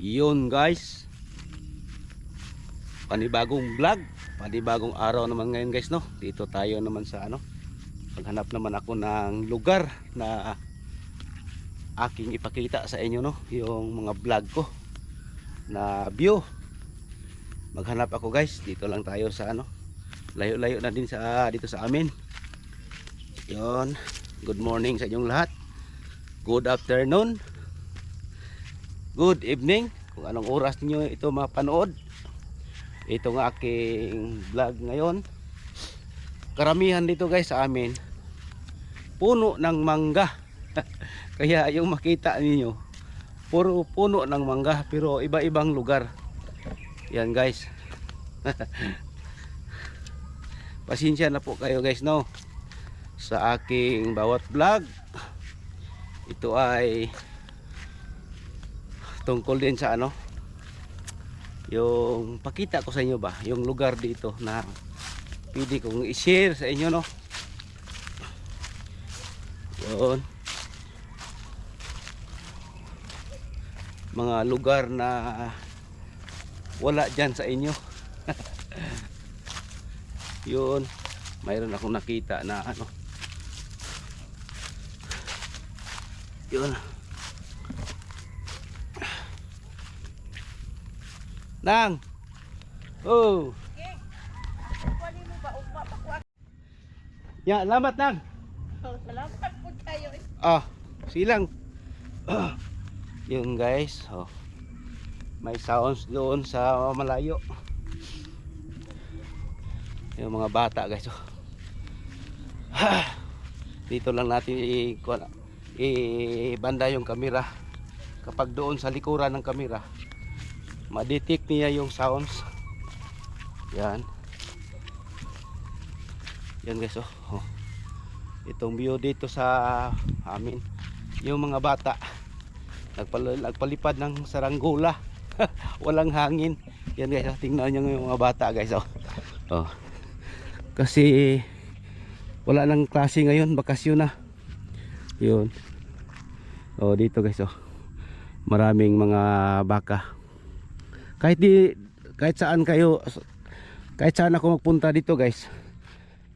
Yun guys, panibagong vlog, panibagong araw naman ngayon guys, no. Dito tayo naman sa maghanap naman ako ng lugar na aking ipakita sa inyo, no, yung mga vlog ko na view. Maghanap ako guys, dito lang tayo sa layo-layo na din sa dito sa amin. Yun, good morning sa inyong lahat, good afternoon, good evening, kung anong oras niyo ito mapanood itong aking vlog ngayon. Karamihan dito guys sa amin puno ng mangga kaya yung makita ninyo puro puno ng mangga, pero iba-ibang lugar yan guys. Pasensya na po kayo guys, no, sa aking bawat vlog. Ito ay tungkol din sa yung pakita ko sa inyo ba yung lugar dito na pwede kong i-share sa inyo, no. Yun, mga lugar na wala dyan sa inyo. Yun, mayroon akong nakita na yun. Nang. Oh. Ya, salamat Nang. Salamat po tayo. Silang. Yun guys, may sounds doon sa malayo. Yung mga bata guys, dito lang natin i-banda yung kamera. Kapag doon sa likuran ng kamera, ma-detect niya yung sounds. Yan. Yan guys, itong view dito sa amin. Yung mga bata nagpalipad ng saranggola. Walang hangin. Yan guys, tingnan nyo yung mga bata guys, kasi wala nang klase ngayon, bakasyon na. Yun. Dito guys, maraming mga baka. Kahit saan ako magpunta dito guys,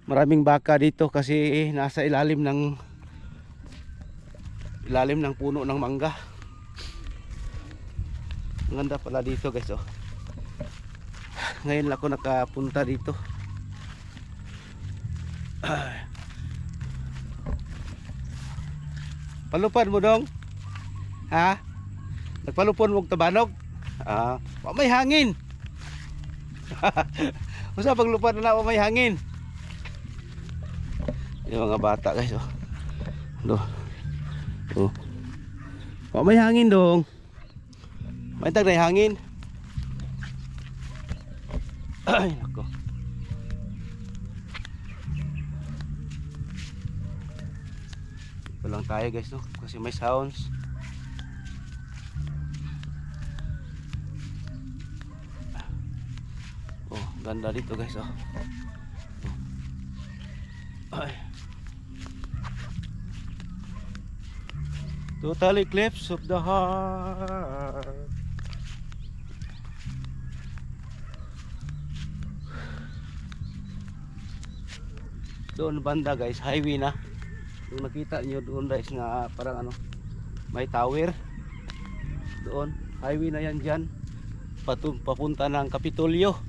maraming baka dito kasi nasa ilalim ng puno ng mangga. Ang ganda pala dito guys, ngayon lang ako nakapunta dito. Palupad mo dong, ha? Nagpalupon mo tabanog. May hangin. Usa paglupad na may hangin. Yung mga bata guys, may hangin dong. May tag na hangin. Ay nako. Ito lang tayo guys, no, kasi may sounds. Ganda dito guys, Ay. Total eclipse of the heart. Doon banda guys, highway na. Yung nakita niyo doon guys na parang may tower. Doon, highway na yan dyan. Papunta ng Kapitolyo.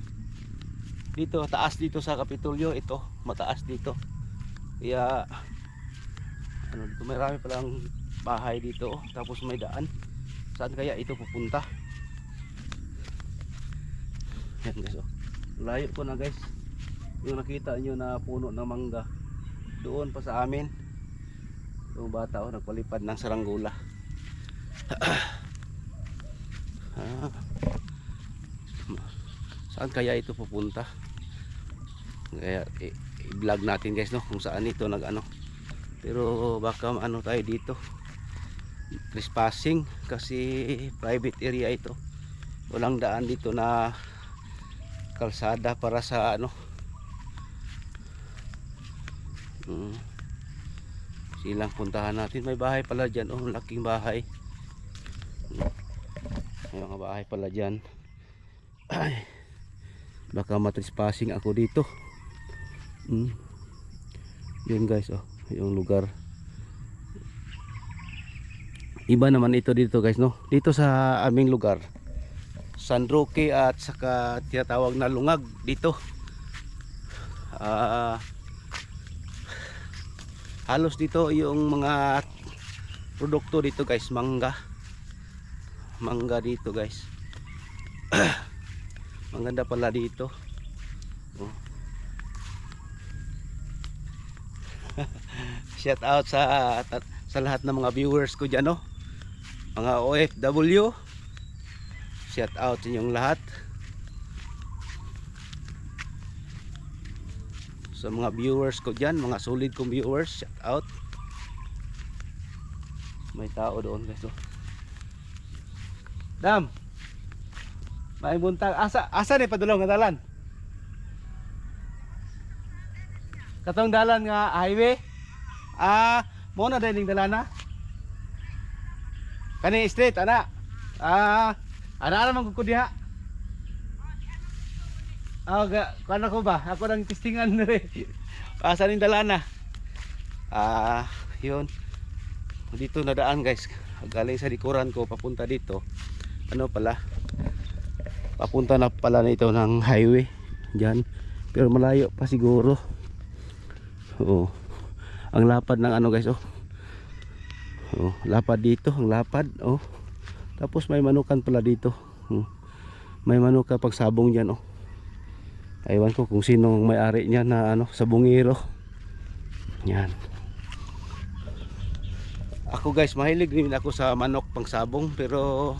Dito, taas dito sa Kapitolyo, ito, mataas dito. Kaya dito marami palang bahay dito, tapos may daan. Saan kaya ito pupunta? Yan guys, layo ko na guys. Yung nakita nyo na puno ng mangga, doon pa sa amin. Yung bata nagpalipad ng saranggola. Saan kaya ito pupunta? Kaya i-vlog natin guys, no, kung saan ito pero baka tayo dito trespassing kasi private area ito. Walang daan dito na kalsada para sa silang puntahan natin. May bahay pala dyan, laking bahay. may mga bahay pala dyan. Ay, baka matrespassing ako dito. Yun guys, oh, yung lugar. Iba naman ito dito guys, no? Dito sa aming lugar, San Roque at saka tinatawag na Lungag dito. Halos dito yung mga produkto dito guys, mangga dito guys. Maganda pala dito, oh. Shout out sa lahat ng mga viewers ko dyan, no? Mga OFW, shout out sa inyong lahat. Sa mga viewers ko dyan, mga solid kong viewers, shout out. May tao doon guys, oh. Dam, may buntag. Asa ni padulong nga dalan? Katong dalan nga highway. Mo na dining dalana. Kani straight ana. Ana man ko diha. Kano ko ba? Ako nang testingan ni. Asa ning dalana? Yun. Dito nadaan guys. Galing sa likuran ko papunta dito. Ano pala? Papunta na pala nito ng highway diyan. Pero malayo pa siguro. Oo. Ang lapad ng ano guys, oh. Oh, lapad dito, ang lapad, oh. Tapos may manukan pala dito. May manuka pagsabong diyan, oh. Aywan ko kung sino may-ari niya na ano, sabungero. Yan. Ako guys, mahilig din ako sa manok pangsabong, pero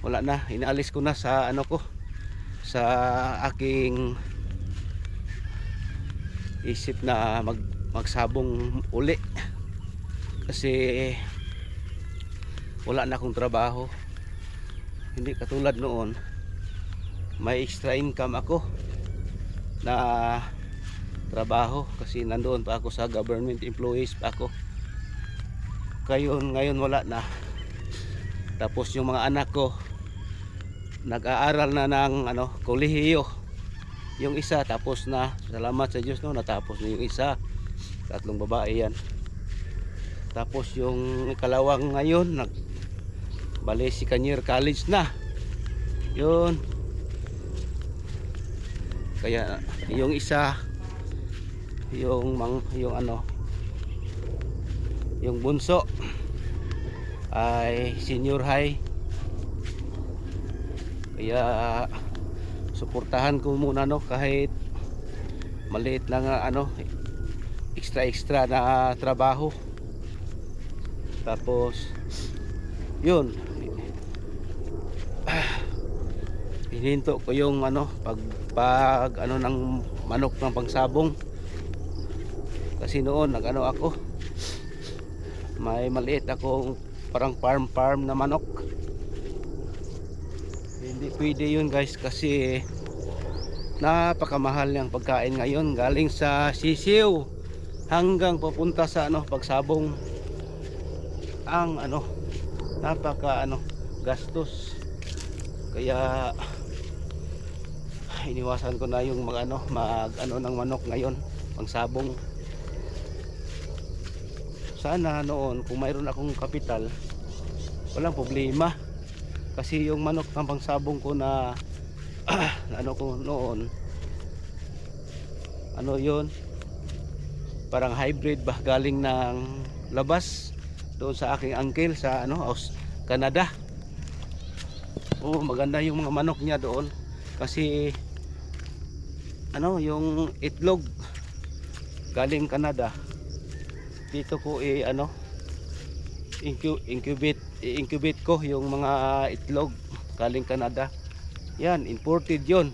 wala na, inaalis ko na sa ano ko, sa aking isip na magsabong uli, kasi wala na akong trabaho. Hindi katulad noon, may extra income ako na trabaho, kasi nandoon pa ako sa government employees pa ako. Ngayon wala na. Tapos yung mga anak ko nag-aaral na ng ano, kolehiyo. Yung isa tapos na, salamat sa Diyos, no, natapos na yung isa. Tatlong babae yan. Tapos yung ikalawang ngayon bali si Kanyir College na. Yun. Kaya yung isa, yung ano, yung bunso ay senior high. Kaya suportahan ko muna, no, kahit maliit lang ano, extra na trabaho. Tapos yun, hininto ko yung ano, pag ano ng manok ng pangsabong. Kasi noon nag-ano ako, may maliit akong parang farm na manok. Hindi pwede yun guys, kasi napakamahal ng pagkain ngayon, galing sa sisiw hanggang papunta sa ano, pagsabong. Ang ano, napaka ano, gastos. Kaya iniwasan ko na yung mag ano ng manok ngayon, pangsabong. Sana noon kung mayroon akong kapital, walang problema. Kasi yung manok ng pangsabong ko na ano ko noon, ano yun, parang hybrid ba, galing ng labas doon sa aking uncle sa ano, Canada. Oh, maganda yung mga manok niya doon, kasi ano, yung itlog galing Canada. Dito ko ano, incubate ko yung mga itlog galing Canada. Yan, imported yon.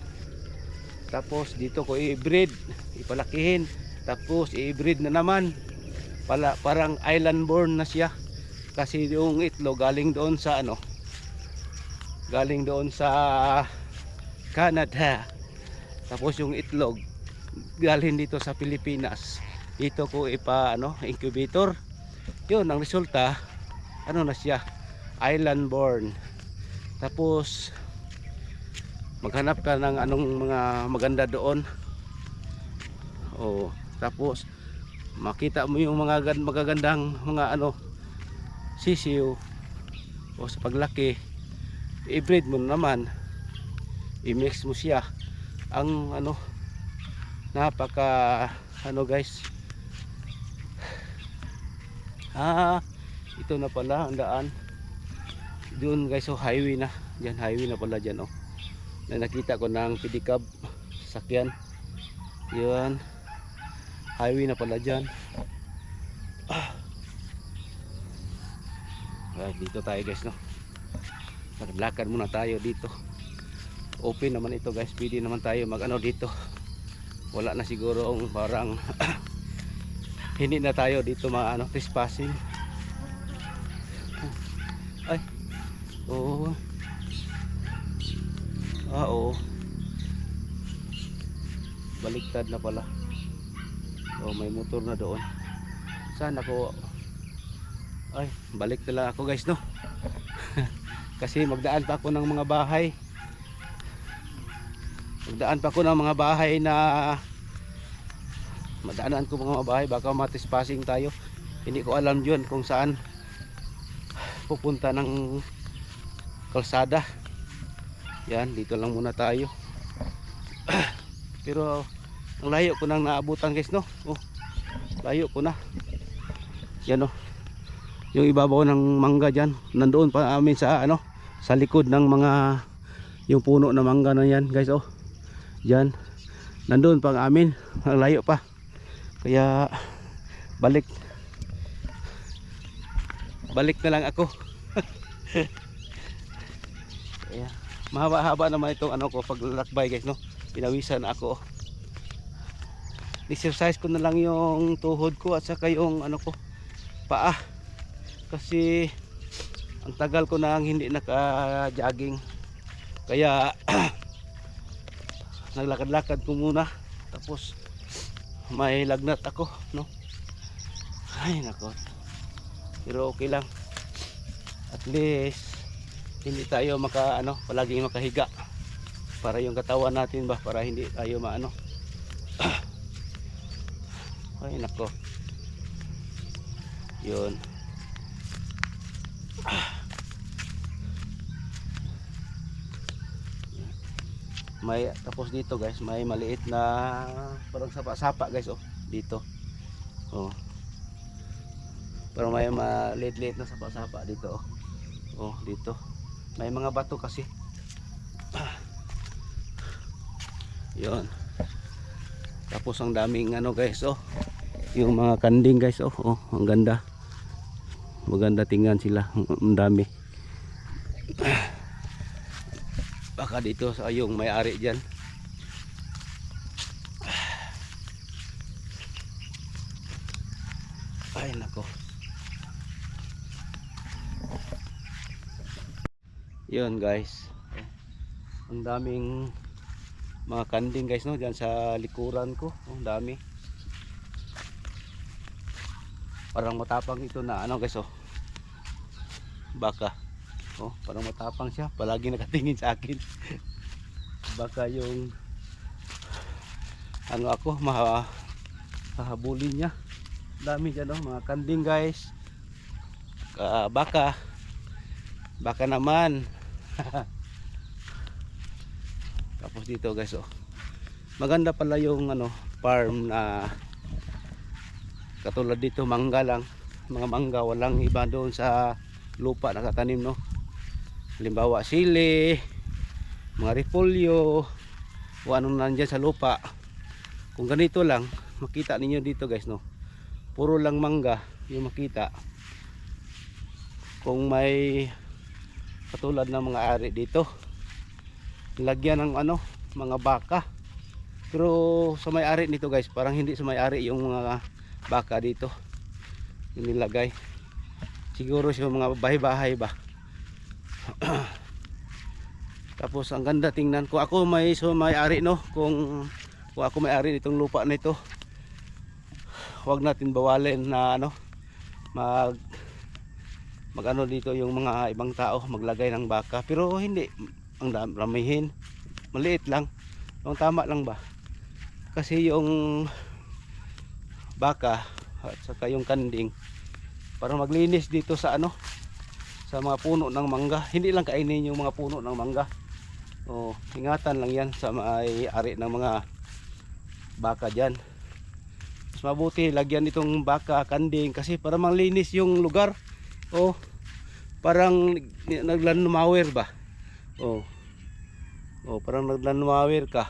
Tapos dito ko i-breed, ipalakihin. Tapos i-breed na naman. Parang island born na siya. Kasi yung itlog galing doon sa ano, galing doon sa Canada. Tapos yung itlog galing dito sa Pilipinas. Dito ko incubator. Yun ang resulta, ano na siya, island born. Tapos maghanap ka ng anong mga maganda doon. O tapos makita mo yung mga magagandang mga ano sisiw. O sa paglaki i-breed mo naman, i-mix mo siya. Ang ano, napaka ano guys, ito na pala ang daan doon guys. So highway na dyan, highway na pala dyan. Na nakita ko ng pedicab sakyan, yun highway na pala dyan. Dito tayo guys, no, maglakad muna tayo dito. Open naman ito guys, pwede naman tayo mag ano dito. Wala na siguro ang parang hindi na tayo dito ano, trespassing. Ay, oo. Oo. Baliktad na pala. May motor na doon. Saan ako? Ay, balik na lang ako guys, no. Kasi magdaan pa ako ng mga bahay. Magdaan pa ako ng mga bahay na madaanan ko mga bahay, baka matispassing tayo. Hindi ko alam yun kung saan pupunta ng kalsada. Yan, dito lang muna tayo. Pero ang layo ko nang naabutan guys, no. Layo ko na. Yan, no. Yung ibabaw ng mangga dyan, nandoon pa amin sa ano, sa likod ng mga yung puno na mangga na yan guys. Dyan, nandoon pa ang amin, ang layo pa. Kaya balik na lang ako. Kaya mahaba-haba naman itong ano ko paglalakbay guys, no. Pinawisan ako. Exercise ko na lang yung tuhod ko at saka yung ano ko, paa. Kasi ang tagal ko nang hindi naka-jogging. Kaya naglakad-lakad ko muna. Tapos may lagnat ako, no. Ay nako. Pero okay lang. At least hindi tayo palaging makahiga. Para yung katawan natin ba, para hindi tayo maano. Ay nako. Yun. May tapos dito guys, may maliit na parang sapa-sapa guys, dito. Pero may maliit-liit na sapa-sapa dito, dito. May mga bato kasi. Yun. Tapos ang daming ano guys, yung mga kanding guys, ang ganda. Maganda tingnan sila, ang dami. Baka dito sa yung may-ari diyan. Ay nako. Yun guys. Ang daming mga kanding guys, no, diyan sa likuran ko. Ang dami. Parang matapang ito na ano guys, baka. Parang matapang siya, palagi nakatingin sa akin. Baka yung ano ako mahahabulin niya. Dami dyan, mga kanding guys. Baka naman. Tapos dito guys, maganda pala yung farm na katulad dito, mangga lang, mga mangga, walang iba doon sa lupa nakatanim, no. Halimbawa sili, mga repolyo, o anong nandyan sa lupa. Kung ganito lang makita ninyo dito guys, no, puro lang mangga yung makita. Kung may katulad ng mga ari dito, lagyan ng mga baka. Pero sa may-ari nito guys, parang hindi sa may-ari yung mga baka dito yung nilagay. Siguro sa mga bahay-bahay ba. Tapos ang ganda tingnan. Kung ako may-ari, no, kung ako may-ari nitong lupa na ito, huwag natin bawalin na magano dito yung mga ibang tao maglagay ng baka, pero hindi ang ramihin, maliit lang, ang tama lang ba, kasi yung baka at saka yung kanding para maglinis dito sa ano, sa mga puno ng mangga, hindi lang kainin yung mga puno ng mangga. O ingatan lang yan sa may-ari ng mga baka dyan. Mas mabuti lagyan itong baka, kanding, kasi para manglinis yung lugar. O parang naglanmawer ba? O parang naglanmawer ka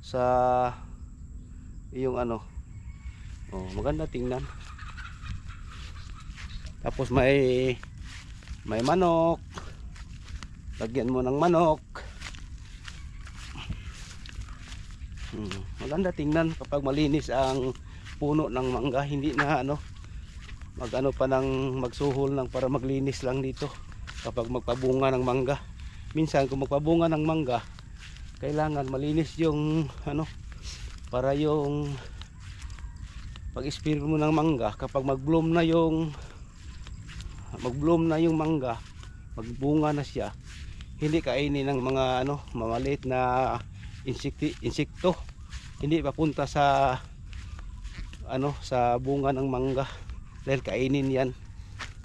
sa yung ano. Maganda tingnan. Tapos may manok. Lagyan mo ng manok. Maganda tingnan kapag malinis ang puno ng mangga, hindi na ano magano pa ng magsuhol ng para maglinis lang dito kapag magpabunga ng mangga. Minsan kung magpabunga ng mangga, kailangan malinis yung ano, para yung pag-spray mo ng mangga kapag mag-bloom na yung mangga, magbunga na siya, hindi kainin ng mga ano mamaliit na insekto, hindi papunta sa ano sa bunga ng mangga dahil kainin yan.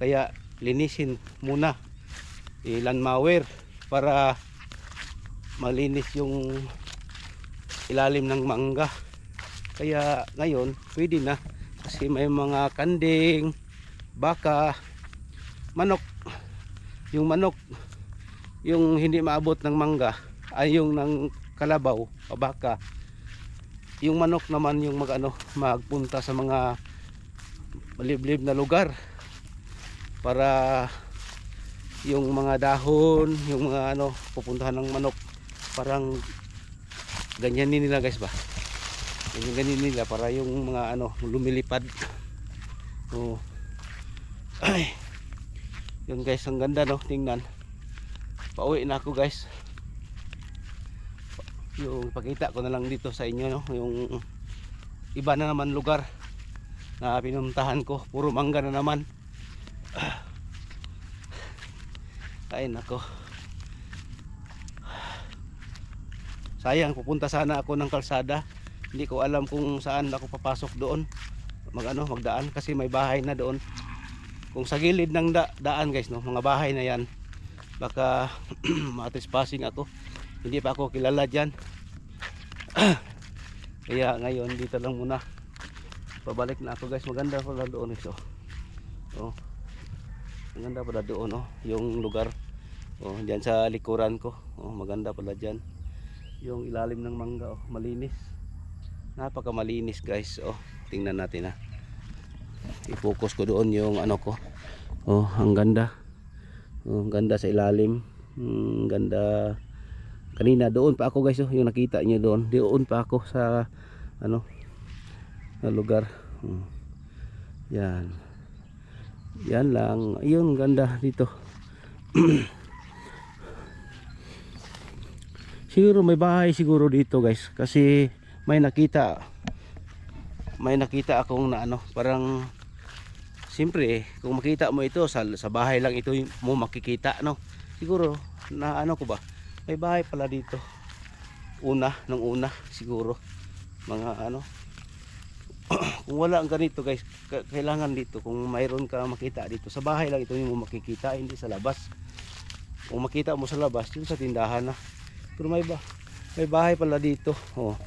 Kaya linisin muna, ilanmawer para malinis yung ilalim ng mangga. Kaya ngayon pwede na, kasi may mga kanding, baka, manok. Yung manok, yung hindi maabot ng mangga ay yung ng kalabaw, baka. Yung manok naman yung magpunta sa mga maliblib na lugar para yung mga dahon, yung mga pupuntahan ng manok, parang ganyanin nila guys ba, ganyanin nila para yung mga lumilipad. Ay, yun guys, ang ganda tingnan. Pauwi na ako guys. Yung pakita ko na lang dito sa inyo yung iba na naman lugar na pinuntahan ko, puro mangga na naman. Kain ako. Sayang, pupunta sana ako ng kalsada, hindi ko alam kung saan ako papasok doon, magdaan, kasi may bahay na doon. Kung sa gilid ng daan guys, mga bahay na yan, baka matrespassing ako, hindi pa ako kilala dyan. Kaya ngayon dito lang muna, pabalik na ako guys. Maganda pala doon guys. Maganda pala doon yung lugar. Diyan sa likuran ko. Maganda pala dyan yung ilalim ng mangga. Malinis, napaka malinis guys. Tingnan natin i-focus ko doon yung ko. Ang ganda. Ang ganda sa ilalim. Ganda. Kanina doon pa ako guys, yung nakita niyo doon pa ako sa na lugar. Yan lang, yung ganda dito. Siguro may bahay siguro dito guys, kasi may nakita akong parang siyempre kung makita mo ito sa bahay lang ito mo makikita siguro na ko ba, may bahay pala dito nung una siguro, mga kung wala ang ganito guys, kailangan dito, kung mayroon ka makita dito sa bahay lang ito yung makikita, hindi sa labas. Kung makita mo sa labas, yun sa tindahan na. Pero may bahay pala dito.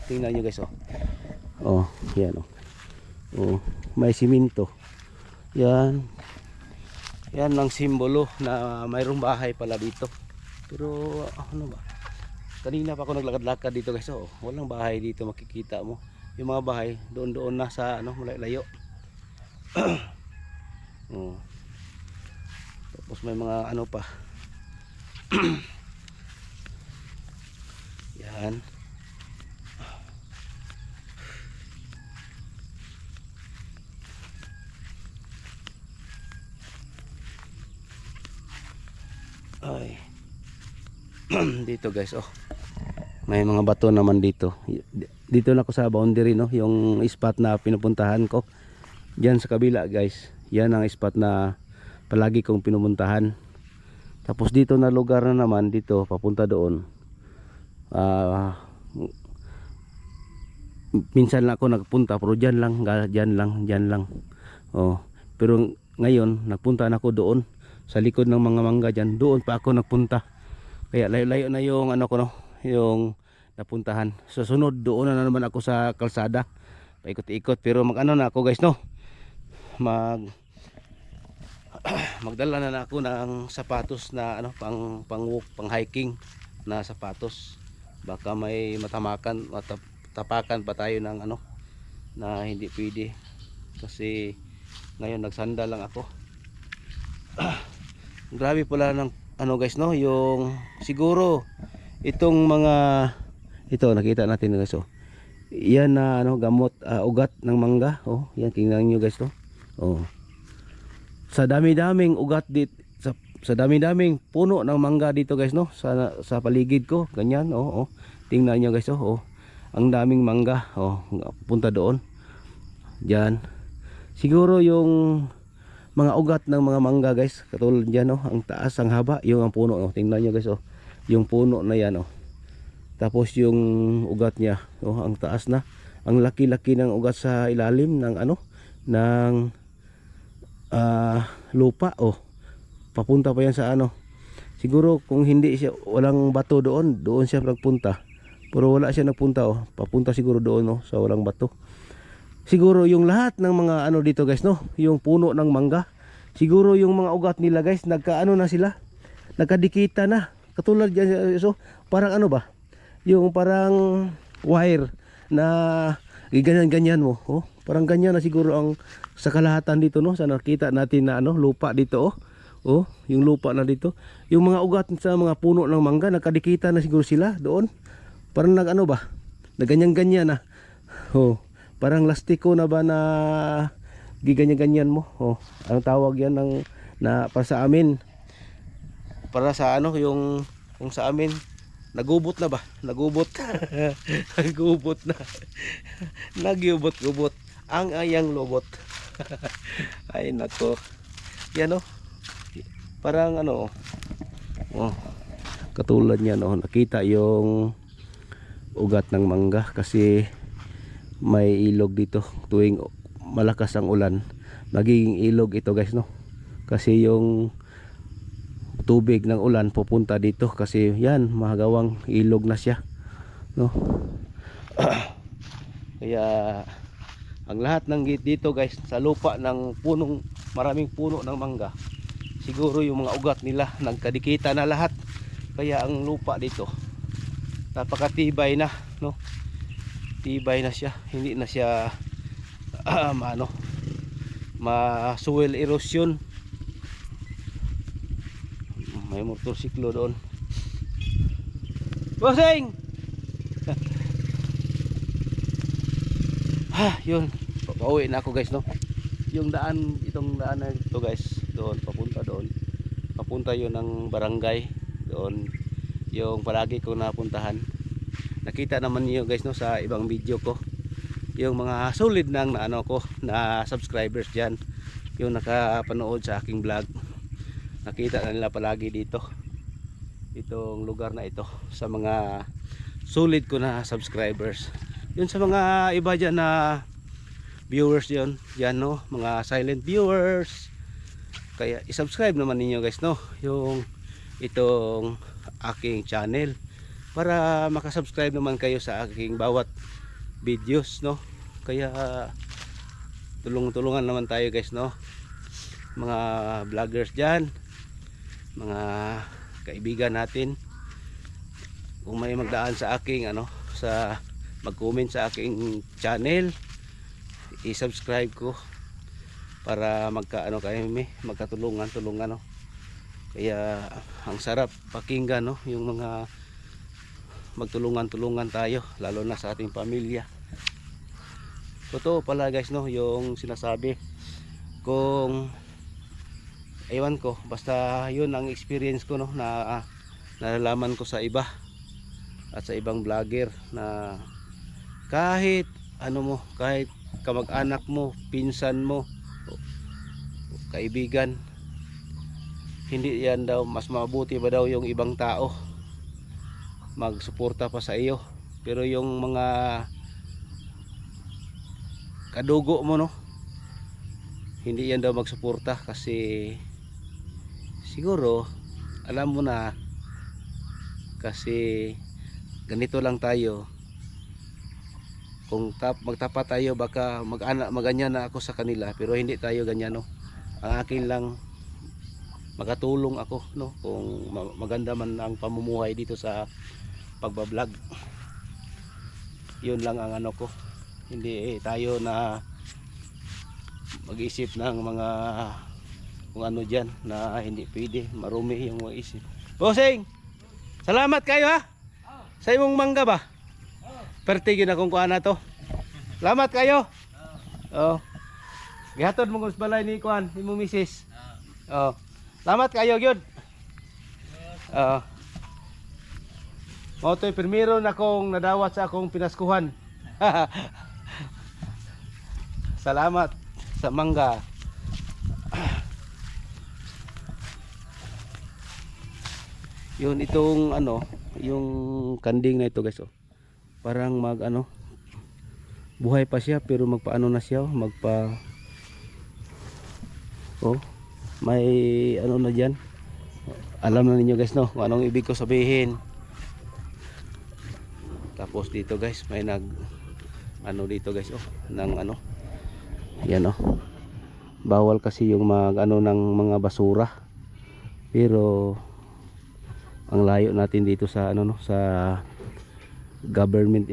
Tingnan nyo guys. Yan may siminto. Yan ang simbolo na mayroong bahay pala dito. Pero ba, kanina pa ako naglakad-lakad dito guys. Walang bahay dito makikita mo. Yung mga bahay doon na sa malayo. Tapos may mga pa. Yan. Ay. Dito guys, may mga bato naman dito. Dito na ako sa boundary, yung spot na pinupuntahan ko. Diyan sa kabila guys, yan ang spot na palagi kong pinupuntahan. Tapos dito na lugar na naman, dito papunta doon, minsan lang ako nagpunta, pero dyan lang. Oh, pero ngayon nagpunta na ako doon sa likod ng mga mangga dyan. Doon pa ako nagpunta. Kaya layo-layo na yung ano ko, no, yung napuntahan. Sa sunod doon na naman ako sa kalsada. Paikot-ikot, pero mag-ano na ako guys, no. Magdala na ako ng sapatos na ano, pang hiking na sapatos. Baka may tapakan pa tayo ng ano na hindi pwede. Kasi ngayon nagsanda lang ako. Grabe pala ng ano guys, no, yung siguro itong mga ito nakita natin guys, oh. Yan na ano, gamot, ugat ng mangga. Oh, yan tingnan niyo guys, no. Oh. Sa dami-daming ugat dito, sa dami-daming puno ng mangga dito guys, no, sa paligid ko, ganyan. Oh, oh. Tingnan niyo guys, oh. Ang daming mangga. Oh, punta doon. Diyan. Siguro yung mga ugat ng mga mangga guys, katulad diyan, oh, ang taas, ang haba, yung ang puno, oh. Tingnan niyo guys, oh. Yung puno na yan, oh. Tapos yung ugat niya, oh, ang taas na. Ang laki-laki ng ugat sa ilalim ng ano, ng lupa, oh. Papunta pa yan sa ano. Siguro kung hindi siya, walang bato doon siya nagpunta. Pero wala siya nagpunta, oh. Papunta siguro doon, oh, sa walang bato. Siguro yung lahat ng mga ano dito guys, no, yung puno ng mangga, siguro yung mga ugat nila guys, nagkaano na sila, nagkadikita na. Katulad yan, so parang ano ba, yung parang wire na ganyan-ganyan mo, oh. Parang ganyan na siguro ang sa kalahatan dito, no, sa nakita natin na ano, lupa dito, oh. Oh, yung lupa na dito. Yung mga ugat sa mga puno ng mangga, nakadikita na siguro sila doon. Parang nag-ano ba, na ganyan-ganyan na. Oh, parang lastiko na ba na giganyan-ganyan mo. Oh, ang tawag yan ng na para sa amin. Para sa ano, yung sa amin, nagubot na ba? Nagubot. Nagubot na. Nagyubot-gubot. Ang ayang lobot. Ay nako. Yan, oh. Parang ano, oh, katulad niyan, oh, nakita yung ugat ng mangga kasi may ilog dito. Tuwing malakas ang ulan, magiging ilog ito guys, no, kasi yung tubig ng ulan pupunta dito kasi yan, mahagawang ilog na siya, no. Kaya ang lahat ng dito guys, sa lupa ng maraming puno ng mangga, siguro yung mga ugat nila nagkadikita na lahat. Kaya ang lupa dito napakatibay na, no. Tibay na siya, hindi na siya soil erosion. May motorsiklo doon. Bossing! Yun, pauwi na ako guys, no. Yung daan, itong daan na ito guys, doon papunta yun ng barangay doon, yung palagi ko napuntahan. Nakita naman niyo guys, no, sa ibang video ko, yung mga solid ng ano ko na subscribers diyan, yung nakapanood sa aking vlog, nakita na nila palagi dito itong lugar na ito, sa mga solid ko na subscribers. Yun sa mga iba dyan na viewers yun, yan, no, mga silent viewers. Kaya i-subscribe naman ninyo guys, no, yung itong aking channel para makasubscribe naman kayo sa aking bawat videos, no. Kaya tulong-tulungan naman tayo guys, no, mga vloggers dyan, mga kaibigan natin. Kung may magdaan sa aking ano, sa mag-comment sa aking channel, i-subscribe ko para magkatulungan, no. Kaya ang sarap pakinggan, no, yung mga magtulungan tayo, lalo na sa ating pamilya. Totoo pala guys, no, yung sinasabi, kung ewan ko, basta yun ang experience ko, no, na nalalaman ko sa iba at sa ibang vlogger, na kahit ano mo, kahit kamag-anak mo, pinsan mo, kaibigan, hindi yan daw, mas mabuti ba daw yung ibang tao magsuporta pa sa iyo, pero yung mga kadugo mo, no, hindi yan daw magsuporta kasi siguro alam mo na, kasi ganito lang tayo. Kung magtapat tayo, baka maganyan na ako sa kanila, pero hindi tayo ganyan, no. Ang akin lang, makatulong ako, no, kung maganda man ang pamumuhay dito sa pagbablog. Yun lang ang ano ko. Hindi tayo na mag-isip ng mga kung ano dyan na hindi pwede, marumi yung mga isip. Bossing, salamat kayo ha sa imong mangga ba. Pertigin akong kuha na to. Salamat kayo. Oh. Gihatod mo sa balay ni kuan, imong misis. Oh. Salamat kayo gyud. Oh. Mo to'y primero na kong nadawat sa akong pinaskuhan. Salamat sa mangga. Yun itong ano, yung kanding na ito guys, oh. Parang mag ano, buhay pa siya pero magpaano na siya, magpa oh, may ano na diyan. Alam na ninyo guys, no, kung anong ibig ko sabihin. Tapos dito guys, may nag ano dito guys, oh, ng ano. Yan, oh. Bawal kasi yung mag ano ng mga basura. Pero ang layo natin dito sa ano, no, sa government,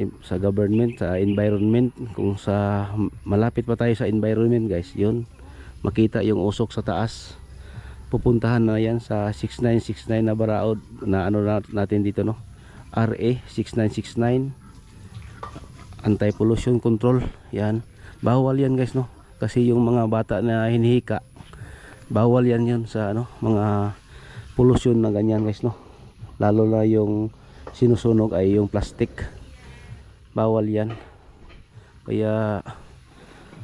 sa environment. Kung sa malapit pa tayo sa environment guys, yun makita yung usok sa taas, pupuntahan na yan sa 6969 na baraod na ano natin dito, no, RA 6969 anti-pollution control. Yan, bawal yan guys, no, kasi yung mga bata na hinihika, bawal yan yun sa ano, mga pollution na ganyan guys, no, lalo na yung sinusunog ay yung plastic, bawal yan. Kaya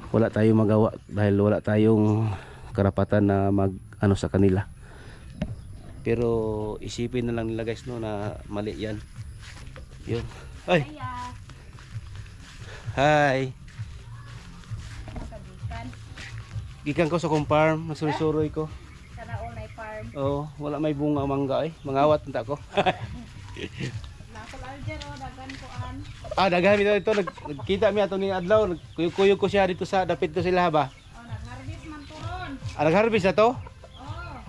wala tayong magawa dahil wala tayong karapatan na mag ano sa kanila. Pero isipin na lang nila guys, no, na mali yan. Yun. Ay. Hi. Gikan ko sa kong farm, nagsuroy ko. Sana all my farm. Oh, wala may bunga mangga eh. Mangawat nta ko. Nakol alger o dagan kuan. Daghan ito. Nagkita mi ato ning adlaw, kuyog-kuyog ko siya dito sa dapit to sila ba. Oh, nag-harvest man turon. Nag-harvest na to?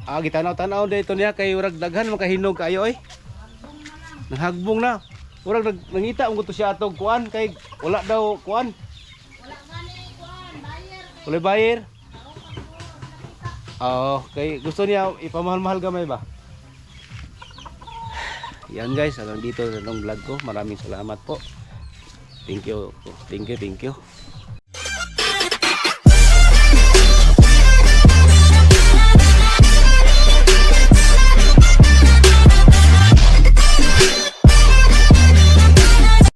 Oh. Gitanaw-tanaw dito niya kay urag daghan makahinog kayo eh. Hagbong na lang. Naghagbong na. Urag nangita ung to siya atog kuan kay wala daw kuan. Wala gani kuan, buyer. Wala buyer. Okay, gusto niya ipamahal-mahal gamay ba? Yan guys, hanggang dito na ng vlog ko. Maraming salamat po. Thank you.